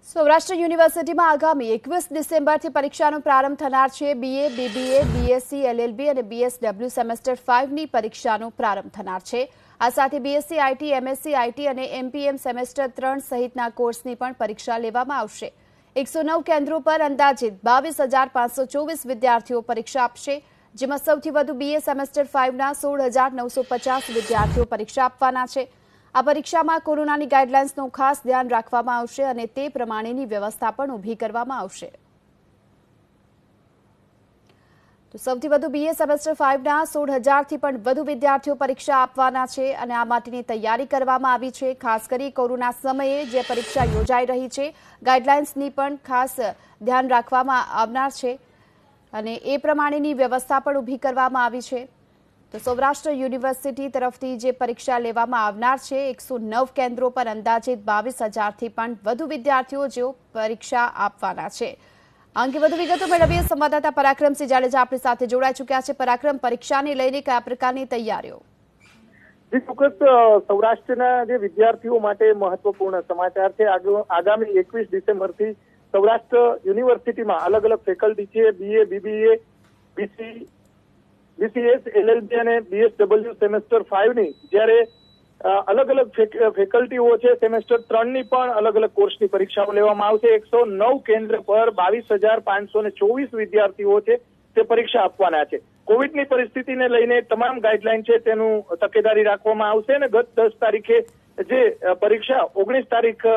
સૌરાષ્ટ્ર યુનિવર્સિટીમાં આગામી 21 ડિસેમ્બરથી પરીક્ષાનો પ્રારંભ થનાર છે। બીએ, બીબીએ, બીએસસી, એલએલબી અને બીએસડબલ્યુ સેમેસ્ટર 5ની પરીક્ષાનો પ્રારંભ થનાર છે। આ સાથે બીએસસી આઈટી, એમએસસી આઈટી અને એમપીએમ સેમેસ્ટર 3 સહિતના કોર્સની પણ પરીક્ષા લેવામાં આવશે। 109 કેન્દ્રો પર અંદાજિત 22,524 વિદ્યાર્થીઓ પરીક્ષા આપશે, જેમાં સૌથી વધુ બીએ સેમેસ્ટર 5ના 16,950 વિદ્યાર્થીઓ પરીક્ષા આપવાના છે। આ પરીક્ષામાં કોરોનાની ગાઈડલાઇન્સનું ખાસ ધ્યાન રાખવામાં આવશે અને તે પ્રમાણેની વ્યવસ્થા પણ ઊભી કરવામાં આવશે। તો સૌથી વધુ બીએ સેમેસ્ટર 5ના 16,000થી પણ વધુ વિદ્યાર્થીઓ પરીક્ષા આપવાના છે અને આ માટેની તૈયારી કરવામાં આવી છે। ખાસ કરી કોરોના સમયે જે પરીક્ષા યોજાઈ રહી છે, ગાઈડલાઇન્સની પણ ખાસ ધ્યાન રાખવામાં આવનાર છે અને એ પ્રમાણેની વ્યવસ્થા પણ ઊભી કરવામાં આવી છે। તો સૌરાષ્ટ્ર યુનિવર્સિટી તરફથી જે પરીક્ષા લેવામાં આવનાર છે, 109 કેન્દ્રો પર અંદાજિત 22,000થી પણ વધુ વિદ્યાર્થીઓ જેઓ પરીક્ષા આપવાના છે। આ અંગે વધુ વિગતો મેળવીએ સંવાદદાતા પરાક્રમસિંહ જાડેજા આપણી સાથે જોડાઈ ચૂક્યા છે। પરાક્રમ, પરીક્ષાને લઈને કયા પ્રકારની તૈયારીઓ? જી ચોક્કસ, સૌરાષ્ટ્રના જે વિદ્યાર્થીઓ માટે મહત્વપૂર્ણ સમાચાર છે। આગામી 21 ડિસેમ્બરથી સૌરાષ્ટ્ર યુનિવર્સિટીમાં અલગ અલગ ફેકલ્ટી છે, બીએ, બીબીએ, બીસીએસ, એલએલબી અને બીએસડબલ્યુ સેમેસ્ટર 5ની જ્યારે અલગ અલગ ફેકલ્ટીઓ છે, સેમેસ્ટર 3ની પણ અલગ અલગ કોર્સની પરીક્ષાઓ લેવામાં આવશે। 109 કેન્દ્ર પર 22,524 વિદ્યાર્થીઓ છે તે પરીક્ષા આપવાના છે। કોવિડની પરિસ્થિતિને લઈને તમામ ગાઈડલાઈન છે તેનું તકેદારી રાખવામાં આવશે અને ગત 10 તારીખે જે પરીક્ષા 19 તારીખ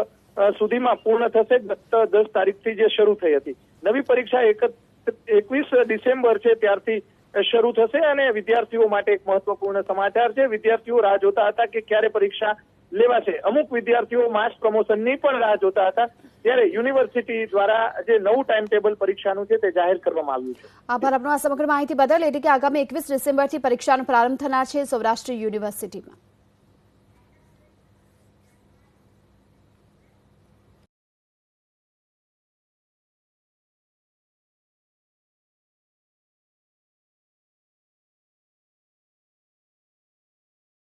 સુધીમાં પૂર્ણ થશે। ગત 10 તારીખથી જે શરૂ થઈ હતી, નવી પરીક્ષા 21 ડિસેમ્બર છે ત્યારથી શરૂ થશે અને વિદ્યાર્થીઓ માટે એક મહત્વપૂર્ણ સમાચાર છે। વિદ્યાર્થીઓ રાહ જોતા હતા કે ક્યારે પરીક્ષા લેવાશે। અમુક વિદ્યાર્થીઓ માસ પ્રમોશનની પણ રાહ જોતા હતા, ત્યારે યુનિવર્સિટી દ્વારા જે નવું ટાઈમ ટેબલ પરીક્ષાનું છે તે જાહેર કરવામાં આવ્યું છે। આભાર આપનો આ સમગ્ર માહિતી બદલ। એટલે કે આગામી 21 ડિસેમ્બરથી પરીક્ષાનો પ્રારંભ થનાર છે સૌરાષ્ટ્ર યુનિવર્સિટીમાં।